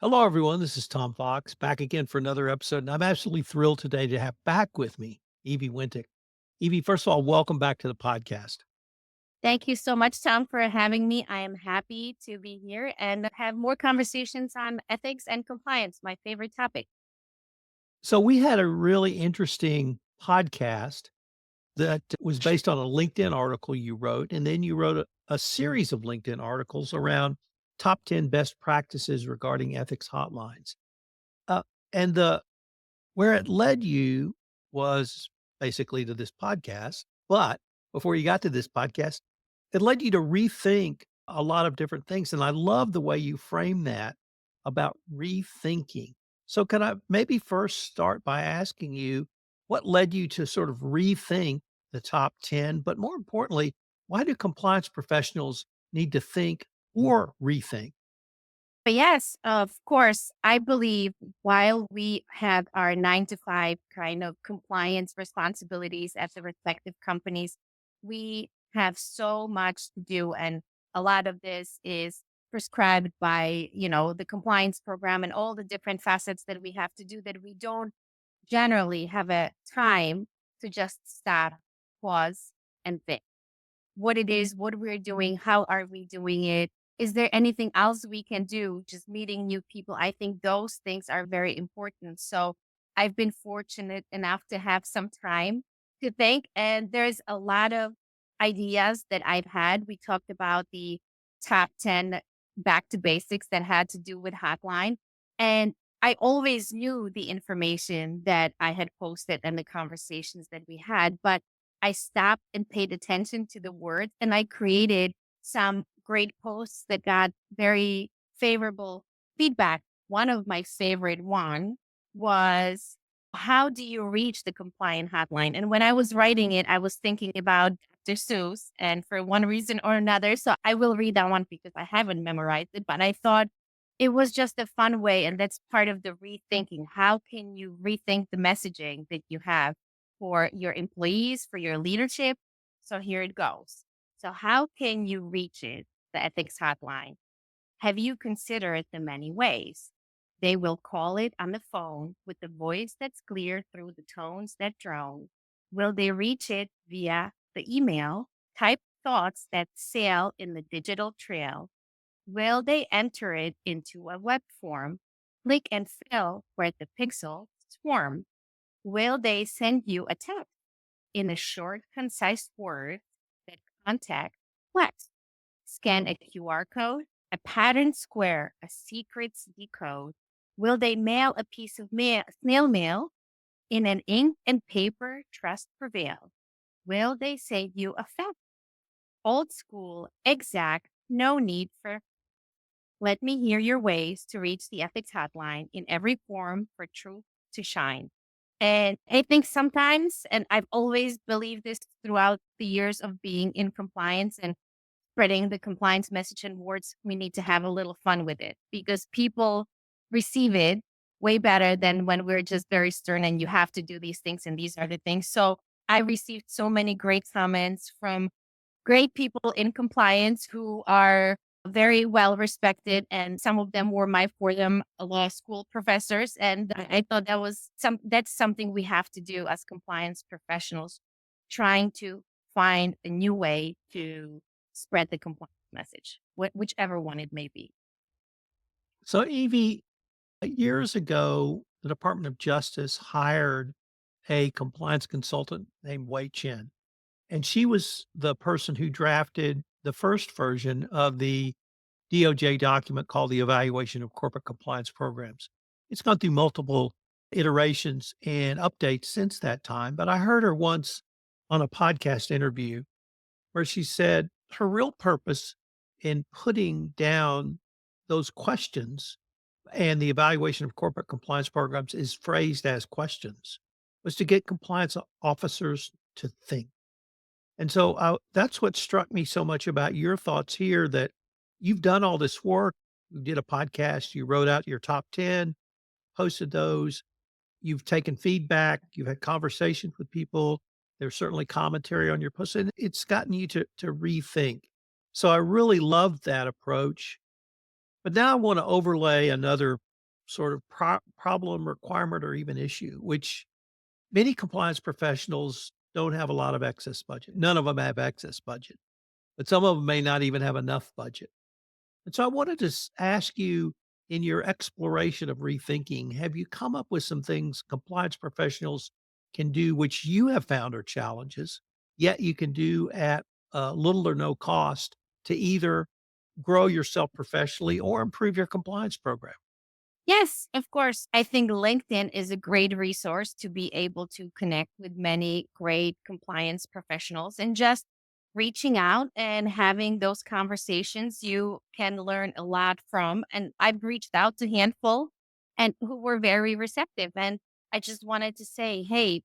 Hello, everyone. This is Tom Fox back again for another episode. And I'm absolutely thrilled today to have back with me Evie Wentink. Evie, first of all, welcome back to the podcast. Thank you so much, Tom, for having me. I am happy to be here and have more conversations on ethics and compliance, my favorite topic. So, we had a really interesting podcast that was based on a LinkedIn article you wrote. And then you wrote a series of LinkedIn articles around top 10 best practices regarding ethics hotlines. Uh, and where it led you was basically to this podcast. But before you got to this podcast, it led you to rethink a lot of different things. And I love the way you frame that about rethinking. So, can I maybe first start by asking you what led you to sort of rethink the top 10? But more importantly, why do compliance professionals need to think or rethink? But yes, of course, I believe while we have our 9 to 5 kind of compliance responsibilities at the respective companies, we have so much to do. And a lot of this is prescribed by, the compliance program and all the different facets that we have to do that we don't generally have a time to just stop, pause, and think what it is, what we're doing, how are we doing it? Is there anything else we can do? Just meeting new people. I think those things are very important. So I've been fortunate enough to have some time to think. And there's a lot of ideas that I've had. We talked about the top 10 back to basics that had to do with hotline. And I always knew the information that I had posted and the conversations that we had, but I stopped and paid attention to the words and I created some great posts that got very favorable feedback. One of my favorite one was how do you reach the compliant hotline? And when I was writing it, I was thinking about Dr. Seuss and for one reason or another. So I will read that one because I haven't memorized it, but I thought it was just a fun way. And that's part of the rethinking. How can you rethink the messaging that you have for your employees, for your leadership? So here it goes. So, how can you reach it, the ethics hotline? Have you considered the many ways? They will call it on the phone with the voice that's clear through the tones that drone. Will they reach it via the email? Type thoughts that sail in the digital trail. Will they enter it into a web form? Click and fill where the pixels swarm. Will they send you a text in a short, concise word that contact flex? Scan a QR code, a pattern square, a secrets decode. Will they mail a piece of snail mail in an ink and paper? Trust prevail. Will they save you a fax? Old school, exact, no need for. Let me hear your ways to reach the ethics hotline in every form for truth to shine. And I think sometimes, and I've always believed this throughout the years of being in compliance and spreading the compliance message and words, we need to have a little fun with it because people receive it way better than when we're just very stern and you have to do these things and these are the things. So I received so many great comments from great people in compliance who are very well respected, and some of them were my for them law school professors. And I thought that's something we have to do as compliance professionals, trying to find a new way to spread the compliance message, whichever one it may be. So, Evie, years ago, the Department of Justice hired a compliance consultant named Wei Chen, and she was the person who drafted the first version of the DOJ document called the Evaluation of Corporate Compliance Programs. It's gone through multiple iterations and updates since that time, but I heard her once on a podcast interview where she said her real purpose in putting down those questions and the evaluation of corporate compliance programs is phrased as questions, was to get compliance officers to think. And so that's what struck me so much about your thoughts here that you've done all this work. You did a podcast, you wrote out your top 10, posted those, you've taken feedback, you've had conversations with people. There's certainly commentary on your posts, and it's gotten you to rethink. So I really love that approach. But now I want to overlay another sort of problem, requirement, or even issue, which many compliance professionals don't have a lot of excess budget. None of them have excess budget, but some of them may not even have enough budget. And so I wanted to ask you, in your exploration of rethinking, have you come up with some things compliance professionals can do which you have found are challenges, yet you can do at little or no cost to either grow yourself professionally or improve your compliance program? Yes, of course. I think LinkedIn is a great resource to be able to connect with many great compliance professionals and just reaching out and having those conversations you can learn a lot from. And I've reached out to a handful and who were very receptive. And I just wanted to say, hey,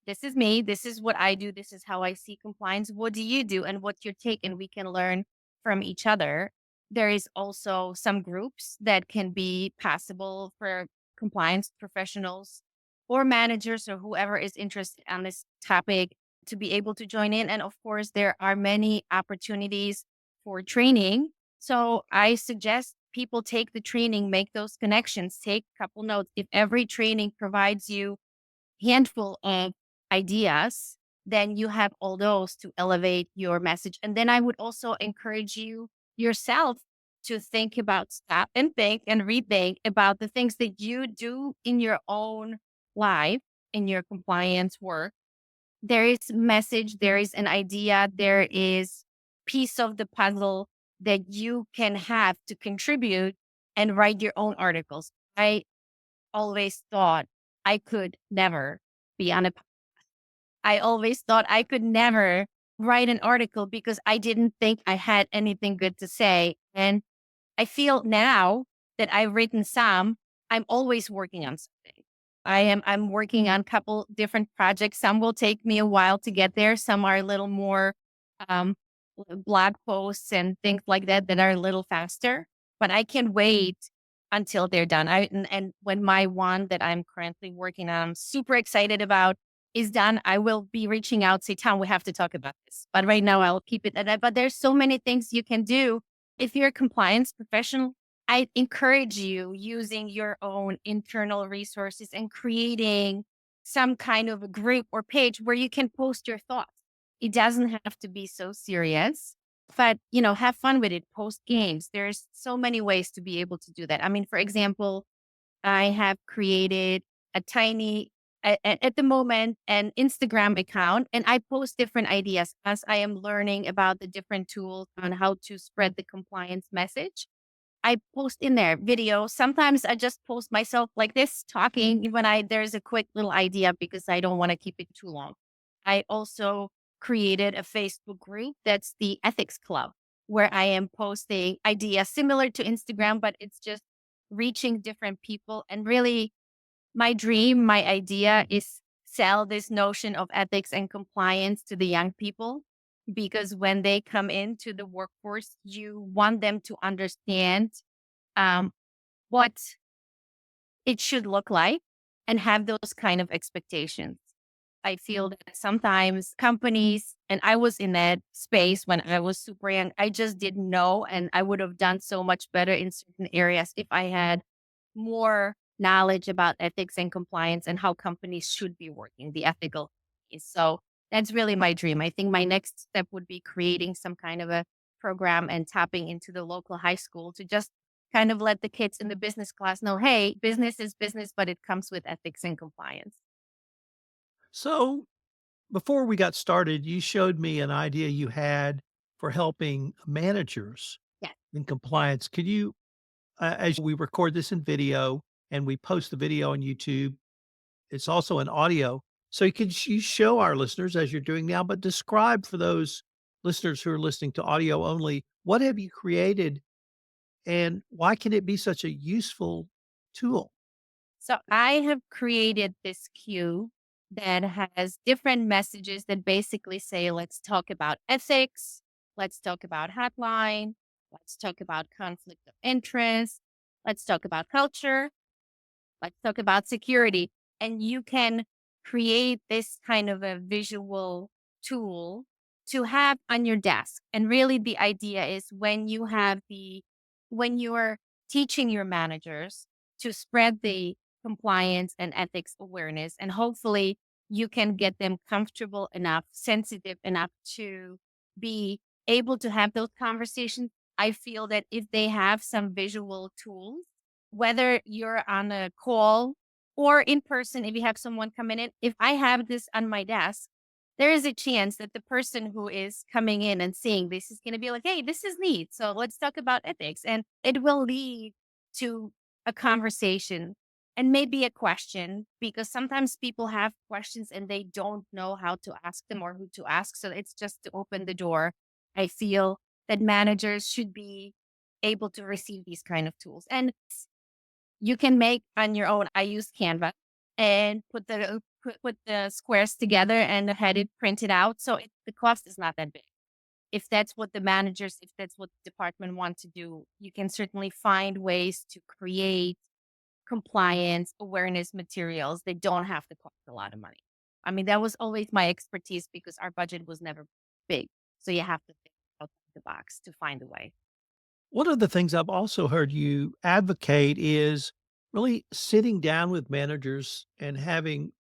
this is me. This is what I do. This is how I see compliance. What do you do? And what's your take? And we can learn from each other. There is also some groups that can be possible for compliance professionals or managers or whoever is interested on this topic to be able to join in. And of course, there are many opportunities for training. So I suggest people take the training, make those connections, take a couple notes. If every training provides you handful of ideas, then you have all those to elevate your message. And then I would also encourage you yourself to think about, stop and think and rethink about the things that you do in your own life, in your compliance work. There is message, there is an idea, there is piece of the puzzle that you can have to contribute and write your own articles. I always thought I could never be on a I always thought I could never write an article because I didn't think I had anything good to say. And I feel now that I've written some, I'm always working on something. I'm working on a couple different projects. Some will take me a while to get there. Some are a little more um, blog posts and things like that that are a little faster. But I can wait until they're done. And when my one that I'm currently working on, I'm super excited about is done, I will be reaching out, say, Tom, we have to talk about this. But right now I'll keep it at that. But there's so many things you can do. If you're a compliance professional, I encourage you using your own internal resources and creating some kind of a group or page where you can post your thoughts. It doesn't have to be so serious, but have fun with it. Post games. There's so many ways to be able to do that. I mean, for example, I have created a tiny, at the moment, an Instagram account, and I post different ideas as I am learning about the different tools on how to spread the compliance message. I post in there videos. Sometimes I just post myself like this talking when there's a quick little idea because I don't want to keep it too long. I also created a Facebook group that's the Ethics Club where I am posting ideas similar to Instagram, but it's just reaching different people. And really my dream, my idea is sell this notion of ethics and compliance to the young people because when they come into the workforce, you want them to understand um, what it should look like and have those kind of expectations. I feel that sometimes companies, and I was in that space when I was super young, I just didn't know. And I would have done so much better in certain areas if I had more knowledge about ethics and compliance and how companies should be working, the ethical piece. So that's really my dream. I think my next step would be creating some kind of a program and tapping into the local high school to just kind of let the kids in the business class know, hey, business is business, but it comes with ethics and compliance. So, before we got started, you showed me an idea you had for helping managers Yes. in compliance. Could you, as we record this in video and we post the video on YouTube, it's also an audio. So, you show our listeners as you're doing now, but describe for those listeners who are listening to audio only, what have you created and why can it be such a useful tool? So I have created this queue that has different messages that basically say, let's talk about ethics, let's talk about hotline, let's talk about conflict of interest, let's talk about culture, let's talk about security. And you can create this kind of a visual tool to have on your desk. And really the idea is when you're teaching your managers to spread the compliance and ethics awareness. And hopefully, you can get them comfortable enough, sensitive enough to be able to have those conversations. I feel that if they have some visual tools, whether you're on a call or in person, if you have someone coming in, if I have this on my desk, there is a chance that the person who is coming in and seeing this is going to be like, hey, this is neat. So let's talk about ethics. And it will lead to a conversation and maybe a question, because sometimes people have questions and they don't know how to ask them or who to ask. So it's just to open the door. I feel that managers should be able to receive these kind of tools. And you can make on your own. I use Canva and put the squares together and had it printed out. So the cost is not that big. If that's what the managers, if that's what the department want to do, you can certainly find ways to create compliance awareness materials. They don't have to cost a lot of money. I mean, that was always my expertise because our budget was never big. So you have to think outside the box to find a way. One of the things I've also heard you advocate is really sitting down with managers and having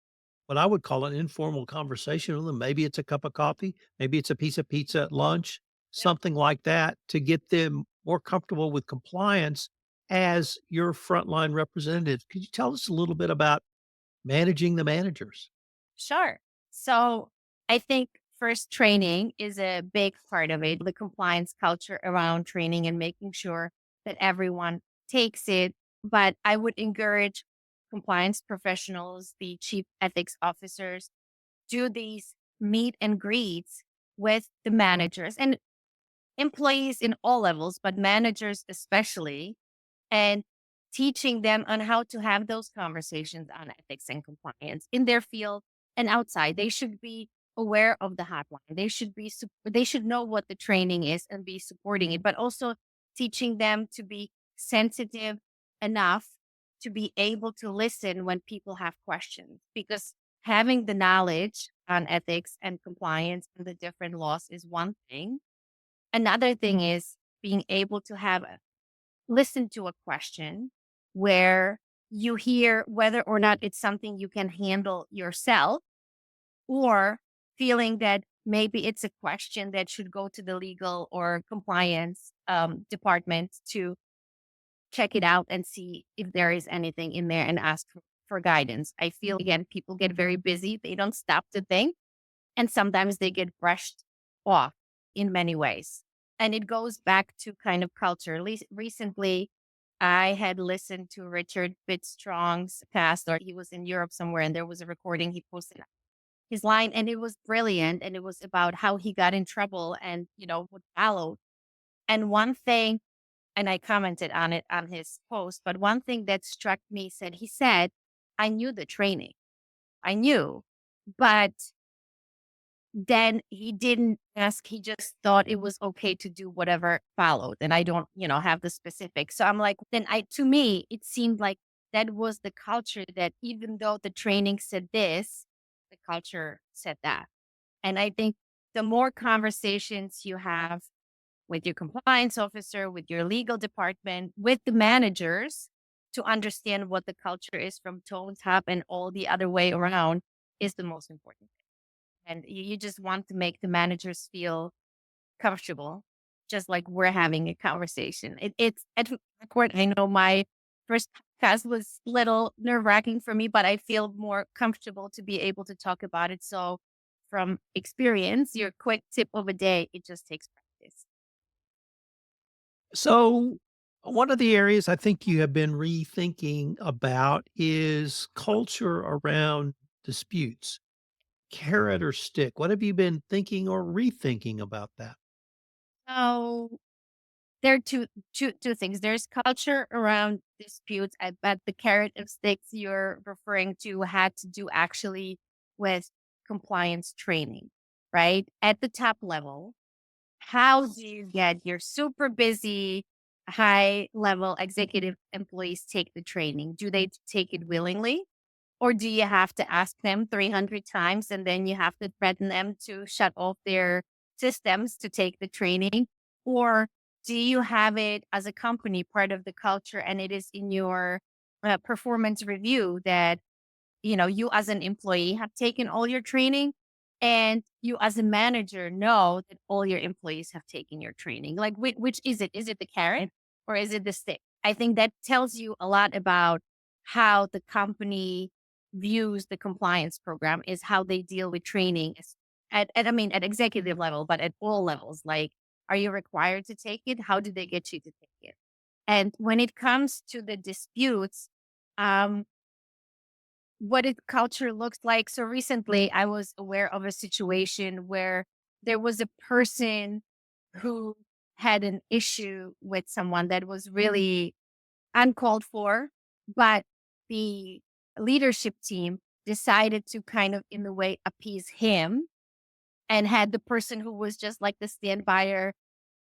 what I would call an informal conversation with them. Maybe it's a cup of coffee, maybe it's a piece of pizza at lunch, something like that to get them more comfortable with compliance as your frontline representative. Could you tell us a little bit about managing the managers? Sure. So I think first training is a big part of it, the compliance culture around training and making sure that everyone takes it. But I would encourage compliance professionals, the chief ethics officers, do these meet and greets with the managers and employees in all levels, but managers especially, and teaching them on how to have those conversations on ethics and compliance in their field and outside. They should be aware of the hotline. They should know what the training is and be supporting it, but also teaching them to be sensitive enough to be able to listen when people have questions, because having the knowledge on ethics and compliance and the different laws is one thing. Another thing is being able to listen to a question where you hear whether or not it's something you can handle yourself, or feeling that maybe it's a question that should go to the legal or compliance department to check it out and see if there is anything in there and ask for guidance. I feel again, people get very busy. They don't stop to think, and sometimes they get brushed off in many ways. And it goes back to kind of culture. Recently, I had listened to Richard Fitzstrong's cast, or he was in Europe somewhere, and there was a recording he posted his line, and it was brilliant. And it was about how he got in trouble and, what followed. And one thing, and I commented on it on his post, but one thing that struck me he said, I knew the training. I knew, but then he didn't ask, he just thought it was okay to do whatever followed, and I don't, have the specifics. So I'm like, then to me, it seemed like that was the culture, that even though the training said this, the culture said that. And I think the more conversations you have with your compliance officer, with your legal department, with the managers to understand what the culture is from tone top and all the other way around is the most important. And you just want to make the managers feel comfortable, just like we're having a conversation. It's awkward. I know my first podcast was little nerve wracking for me, but I feel more comfortable to be able to talk about it. So, from experience, your quick tip of a day, it just takes practice. So, one of the areas I think you have been rethinking about is culture around disputes. Carrot or stick? What have you been thinking or rethinking about that? So, there are two things. There's culture around disputes. I bet the carrot and sticks you're referring to had to do actually with compliance training, right? At the top level, how do you get your super busy, high level executive employees take the training? Do they take it willingly? Or do you have to ask them 300 times and then you have to threaten them to shut off their systems to take the training? Or do you have it as a company part of the culture and it is in your performance review that you as an employee have taken all your training, and you as a manager know that all your employees have taken your training. Like, which is it? Is it the carrot or is it the stick? I think that tells you a lot about how the company views the compliance program, is how they deal with training I mean, at executive level, but at all levels. Like, are you required to take it? How do they get you to take it? And when it comes to the disputes, um, what it culture looks like. So recently, I was aware of a situation where there was a person who had an issue with someone that was really uncalled for, but the leadership team decided to kind of, in a way, appease him, and had the person who was just like the standbyer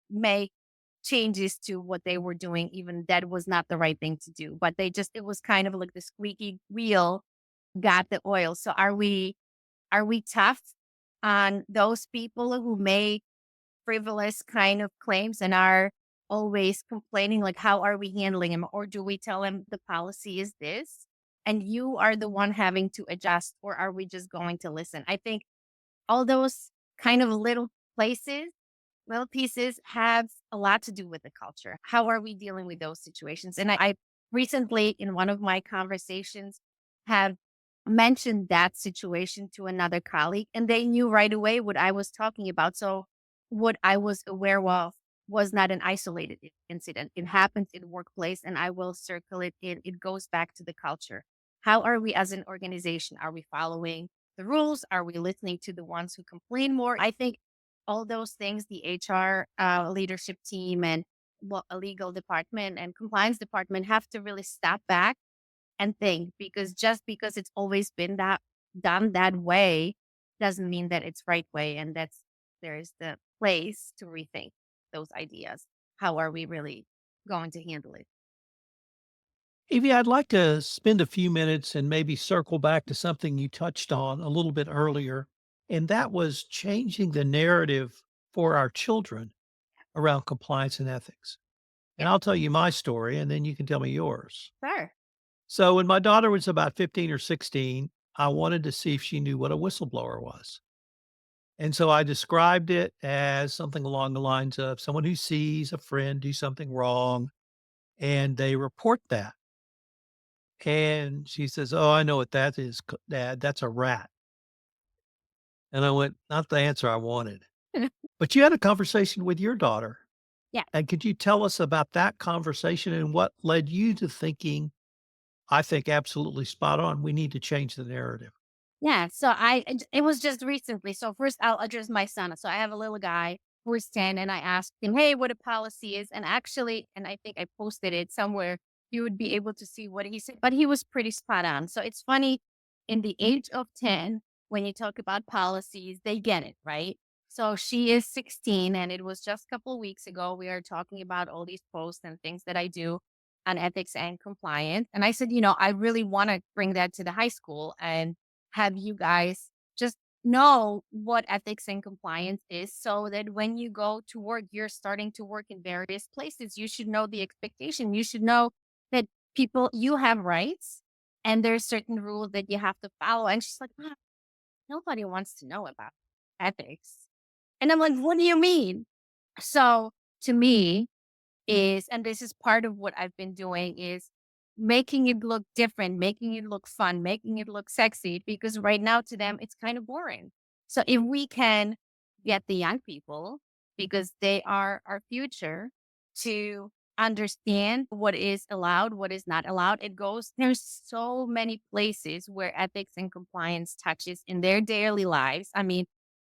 make changes to what they were doing, even that was not the right thing to do. But it was kind of like the squeaky wheel got the oil. So are we tough on those people who make frivolous kind of claims and are always complaining? Like, how are we handling them? Or do we tell them the policy is this and you are the one having to adjust? Or are we just going to listen? I think all those kind of places little pieces have a lot to do with the culture. How are we dealing with those situations? And I recently, in one of my conversations, have mentioned that situation to another colleague, and they knew right away what I was talking about. So, what I was aware of was not an isolated incident. It happens in the workplace, and I will circle it in. It goes back to the culture. How are we as an organization? Are we following the rules? Are we listening to the ones who complain more? I think all those things, the HR leadership team and a legal department and compliance department have to really step back and think, because just because it's always been that done that way doesn't mean that it's right way. And there's the place to rethink those ideas. How are we really going to handle it? Evie, I'd like to spend a few minutes and maybe circle back to something you touched on a little bit earlier, and that was changing the narrative for our children around compliance and ethics. Yeah, And I'll tell you my story, and then you can tell me yours. sure. So, when my daughter was about 15 or 16, I wanted to see if she knew what a whistleblower was. And so I described it as something along the lines of someone who sees a friend do something wrong and they report that. And she says, "Oh, I know what that is, Dad. That's a rat." And I went, "Not the answer I wanted." But you had a conversation with your daughter. Yeah. And could you tell us about that conversation and what led you to thinking, I think absolutely spot on, we need to change the narrative? Yeah, so it was just recently. So first I'll address my son. So I have a little guy who is 10, and I asked him, "Hey, what a policy is." And actually, and I think I posted it somewhere, you would be able to see what he said, but he was pretty spot on. So it's funny, in the age of 10, when you talk about policies, they get it, right? So she is 16, and it was just a couple of weeks ago. We are talking about all these posts and things that I do on ethics and compliance. And I said, I really want to bring that to the high school and have you guys just know what ethics and compliance is, so that when you go to work, you're starting to work in various places. You should know the expectation. You should know that you have rights and there's certain rules that you have to follow. And she's like, "Mom, nobody wants to know about ethics." And I'm like, "What do you mean?" So to me, and this is part of what I've been doing, is making it look different, making it look fun, making it look sexy, because right now to them it's kind of boring. So if we can get the young people, because they are our future, to understand what is allowed, what is not allowed, there's so many places where ethics and compliance touches in their daily lives. I mean,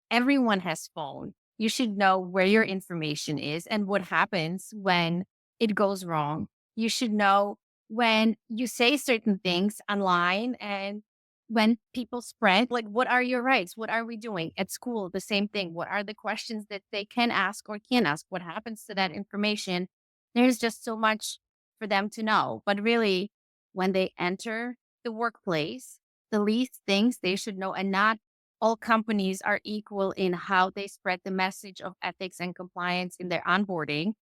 everyone has phone. You should know where your information is and what happens when it goes wrong. You should know when you say certain things online, and when people spread, like, what are your rights? What are we doing at school? The same thing. What are the questions that they can ask or can't ask? What happens to that information? There's just so much for them to know. But really, when they enter the workplace, the least things they should know, and not all companies are equal in how they spread the message of ethics and compliance in their onboarding,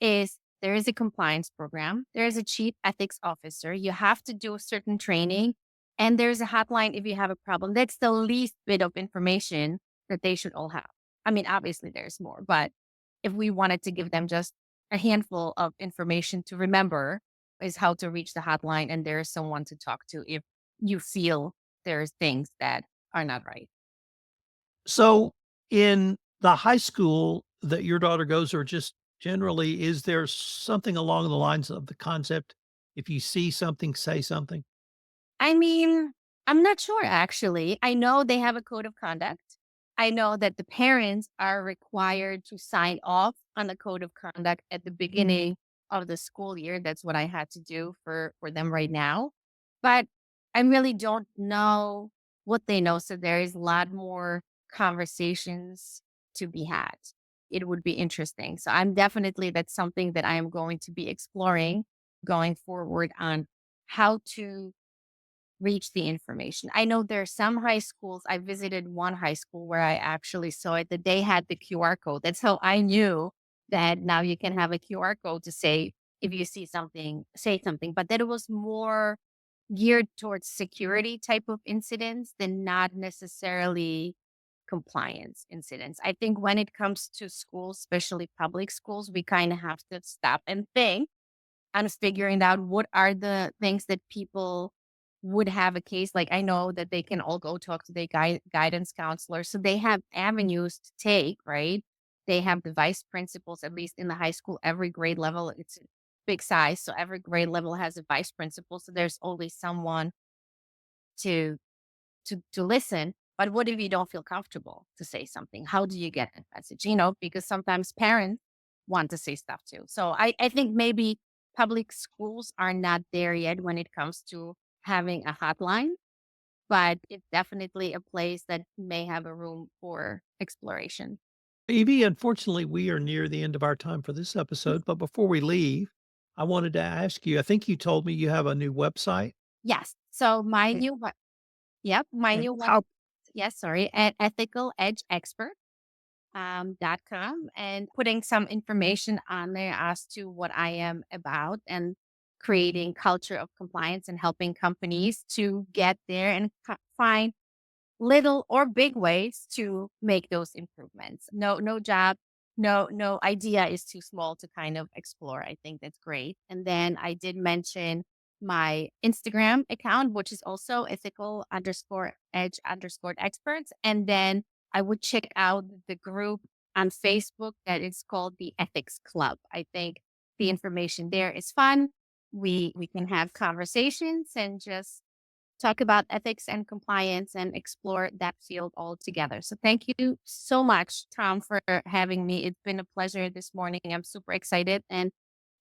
is there is a compliance program, there is a chief ethics officer. You have to do a certain training, and there's a hotline if you have a problem. That's the least bit of information that they should all have. I mean, obviously, there's more, but if we wanted to give them just a handful of information to remember, is how to reach the hotline, and there's someone to talk to if you feel there's things that are not right. So, in the high school that your daughter goes, or just generally, is there something along the lines of the concept, if you see something, say something? I mean, I'm not sure actually. I know they have a code of conduct. I know that the parents are required to sign off on the code of conduct at the beginning of the school year. That's what I had to do for them right now. But I really don't know what they know. So there is a lot more conversations to be had. It would be interesting. So I'm definitely that's something that I am going to be exploring going forward on how to reach the information. I know there are some high schools. I visited one high school where I actually saw it that they had the QR code. That's how I knew that now you can have a QR code to say if you see something, say something. But that it was more geared towards security type of incidents than not necessarily compliance incidents. I think when it comes to schools, especially public schools, we kind of have to stop and think and figuring out what are the things that people would have a case. Like I know that they can all go talk to their guidance counselor. So they have avenues to take, right? They have the vice principals, at least in the high school, every grade level, it's a big size. So every grade level has a vice principal. So there's always someone to to listen. But what if you don't feel comfortable to say something? How do you get that message? Because sometimes parents want to say stuff too. So I think maybe public schools are not there yet when it comes to having a hotline, but it's definitely a place that may have a room for exploration. Evie, unfortunately, we are near the end of our time for this episode, but before we leave, I wanted to ask you, I think you told me you have a new website. Yes. So my Eh, new yep, my and new web how yes, sorry, at ethical edge expert dot com and putting some information on there as to what I am about and creating culture of compliance and helping companies to get there and find little or big ways to make those improvements. No job, no idea is too small to kind of explore. I think that's great. And then I did mention my Instagram account, which is also ethical underscore edge underscore experts. And then I would check out the group on Facebook that is called the Ethics Club. I think the information there is fun. We can have conversations and just talk about ethics and compliance and explore that field all together. So thank you so much, Tom, for having me. It's been a pleasure this morning. I'm super excited. And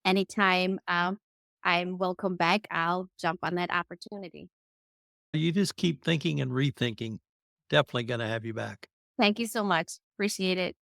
anytime I'm welcome back, I'll jump on that opportunity. you just keep thinking and rethinking, definitely gonna have you back. Thank you so much. Appreciate it.